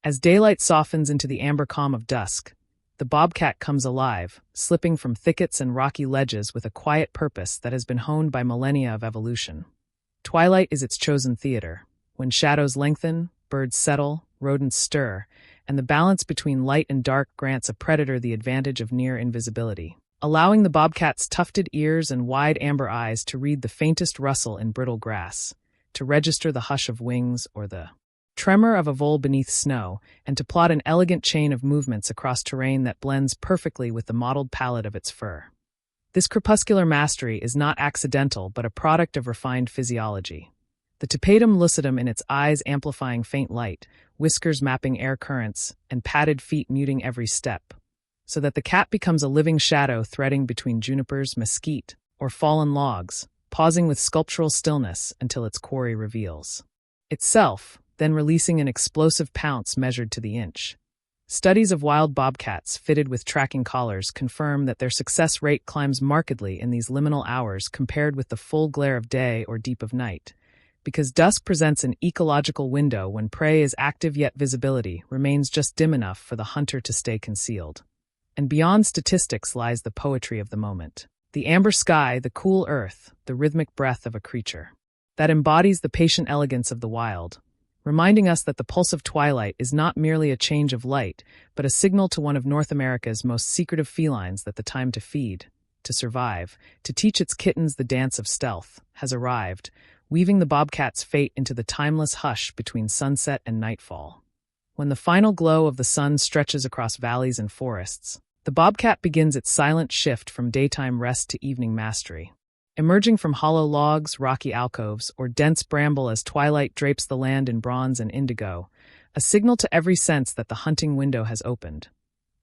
As daylight softens into the amber calm of dusk, the bobcat comes alive, slipping from thickets and rocky ledges with a quiet purpose that has been honed by millennia of evolution. Twilight is its chosen theater. When shadows lengthen, birds settle, rodents stir, and the balance between light and dark grants a predator the advantage of near invisibility, allowing the bobcat's tufted ears and wide amber eyes to read the faintest rustle in brittle grass, to register the hush of wings or the tremor of a vole beneath snow, and to plot an elegant chain of movements across terrain that blends perfectly with the mottled palette of its fur. This crepuscular mastery is not accidental but a product of refined physiology. The tapetum lucidum in its eyes amplifying faint light, whiskers mapping air currents, and padded feet muting every step, so that the cat becomes a living shadow threading between junipers, mesquite, or fallen logs, pausing with sculptural stillness until its quarry reveals itself, then releasing an explosive pounce measured to the inch. Studies of wild bobcats fitted with tracking collars confirm that their success rate climbs markedly in these liminal hours compared with the full glare of day or deep of night, because dusk presents an ecological window when prey is active yet visibility remains just dim enough for the hunter to stay concealed. And beyond statistics lies the poetry of the moment. The amber sky, the cool earth, the rhythmic breath of a creature that embodies the patient elegance of the wild, reminding us that the pulse of twilight is not merely a change of light, but a signal to one of North America's most secretive felines that the time to feed, to survive, to teach its kittens the dance of stealth, has arrived, weaving the bobcat's fate into the timeless hush between sunset and nightfall. When the final glow of the sun stretches across valleys and forests, the bobcat begins its silent shift from daytime rest to evening mastery. Emerging from hollow logs, rocky alcoves, or dense bramble as twilight drapes the land in bronze and indigo, a signal to every sense that the hunting window has opened.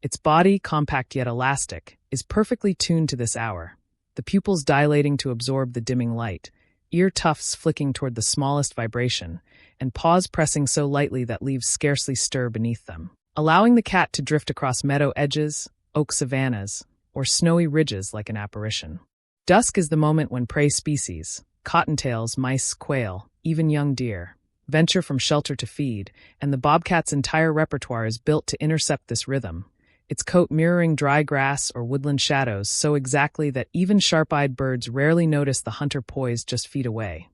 Its body, compact yet elastic, is perfectly tuned to this hour, the pupils dilating to absorb the dimming light, ear tufts flicking toward the smallest vibration, and paws pressing so lightly that leaves scarcely stir beneath them, allowing the cat to drift across meadow edges, oak savannas, or snowy ridges like an apparition. Dusk is the moment when prey species, cottontails, mice, quail, even young deer, venture from shelter to feed, and the bobcat's entire repertoire is built to intercept this rhythm, its coat mirroring dry grass or woodland shadows so exactly that even sharp-eyed birds rarely notice the hunter poised just feet away.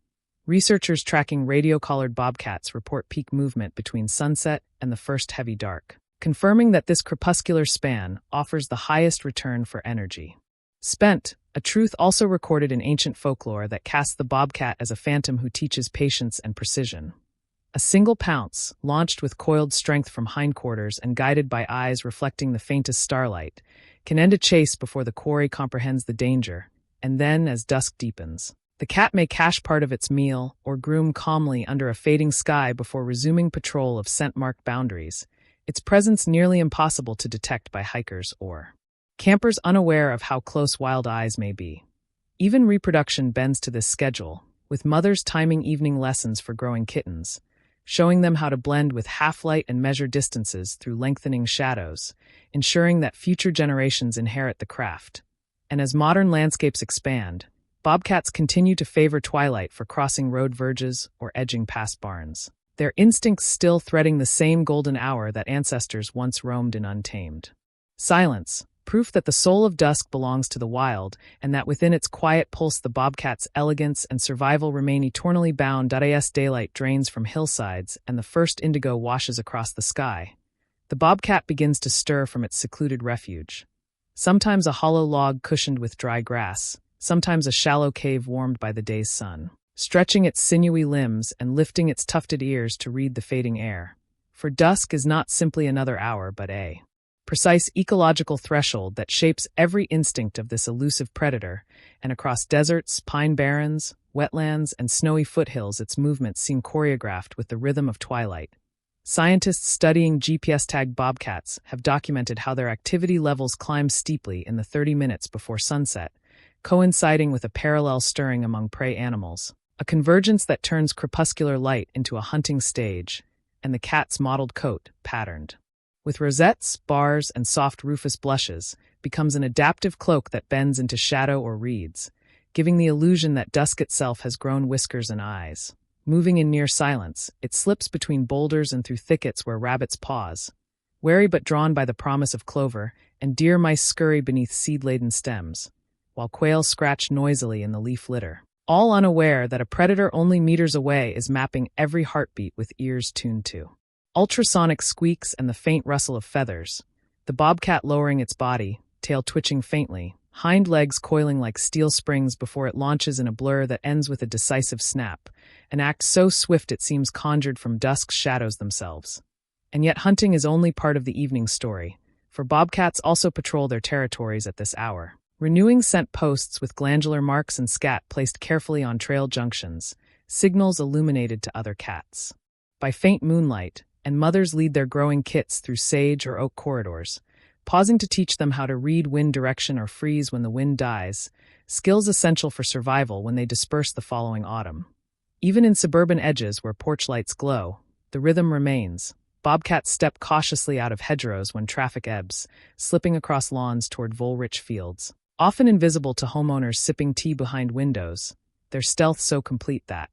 Researchers tracking radio-collared bobcats report peak movement between sunset and the first heavy dark, confirming that this crepuscular span offers the highest return for energy spent, a truth also recorded in ancient folklore that casts the bobcat as a phantom who teaches patience and precision. A single pounce, launched with coiled strength from hindquarters and guided by eyes reflecting the faintest starlight, can end a chase before the quarry comprehends the danger, and then, as dusk deepens, the cat may cache part of its meal or groom calmly under a fading sky before resuming patrol of scent-marked boundaries, its presence nearly impossible to detect by hikers or campers unaware of how close wild eyes may be. Even reproduction bends to this schedule, with mothers timing evening lessons for growing kittens, showing them how to blend with half-light and measure distances through lengthening shadows, ensuring that future generations inherit the craft. And as modern landscapes expand, bobcats continue to favor twilight for crossing road verges or edging past barns, their instincts still threading the same golden hour that ancestors once roamed in untamed silence. Proof that the soul of dusk belongs to the wild, and that within its quiet pulse the bobcat's elegance and survival remain eternally bound. As daylight drains from hillsides and the first indigo washes across the sky, the bobcat begins to stir from its secluded refuge. Sometimes a hollow log cushioned with dry grass, sometimes a shallow cave warmed by the day's sun, stretching its sinewy limbs and lifting its tufted ears to read the fading air. For dusk is not simply another hour but a precise ecological threshold that shapes every instinct of this elusive predator, and across deserts, pine barrens, wetlands, and snowy foothills its movements seem choreographed with the rhythm of twilight. Scientists studying GPS-tagged bobcats have documented how their activity levels climb steeply in the 30 minutes before sunset, coinciding with a parallel stirring among prey animals, a convergence that turns crepuscular light into a hunting stage, and the cat's mottled coat, patterned with rosettes, bars, and soft rufous blushes, becomes an adaptive cloak that bends into shadow or reeds, giving the illusion that dusk itself has grown whiskers and eyes. Moving in near silence, it slips between boulders and through thickets where rabbits pause, wary but drawn by the promise of clover, and deer mice scurry beneath seed-laden stems, while quail scratch noisily in the leaf litter, all unaware that a predator only meters away is mapping every heartbeat with ears tuned to ultrasonic squeaks and the faint rustle of feathers, the bobcat lowering its body, tail twitching faintly, hind legs coiling like steel springs before it launches in a blur that ends with a decisive snap, an act so swift it seems conjured from Dusk's shadows themselves. And yet hunting is only part of the evening story, for bobcats also patrol their territories at this hour, renewing scent posts with glandular marks and scat placed carefully on trail junctions, signals illuminated to other cats. By faint moonlight, and mothers lead their growing kits through sage or oak corridors, pausing to teach them how to read wind direction or freeze when the wind dies, skills essential for survival when they disperse the following autumn. Even in suburban edges where porch lights glow, the rhythm remains. Bobcats step cautiously out of hedgerows when traffic ebbs, slipping across lawns toward vole-rich fields. Often invisible to homeowners sipping tea behind windows, their stealth so complete that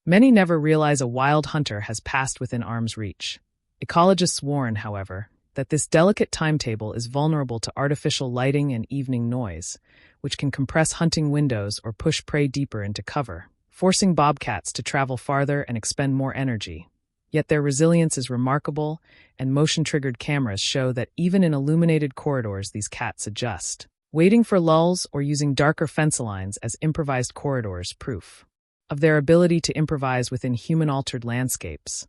many never realize a wild hunter has passed within arm's reach. Ecologists warn, however, that this delicate timetable is vulnerable to artificial lighting and evening noise, which can compress hunting windows or push prey deeper into cover, forcing bobcats to travel farther and expend more energy. Yet their resilience is remarkable, and motion-triggered cameras show that even in illuminated corridors these cats adjust, waiting for lulls or using darker fence lines as improvised corridors proof of their ability to improvise within human-altered landscapes.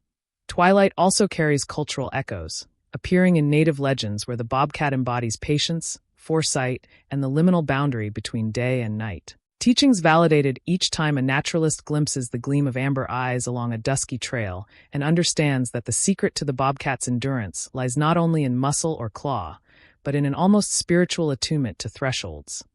Twilight also carries cultural echoes, appearing in native legends where the bobcat embodies patience, foresight, and the liminal boundary between day and night. Teachings validated each time a naturalist glimpses the gleam of amber eyes along a dusky trail and understands that the secret to the bobcat's endurance lies not only in muscle or claw, but in an almost spiritual attunement to thresholds,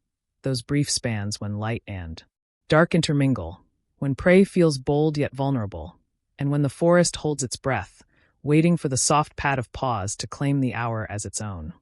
those brief spans when light and dark intermingle, when prey feels bold yet vulnerable, and when the forest holds its breath, waiting for the soft pat of paws to claim the hour as its own.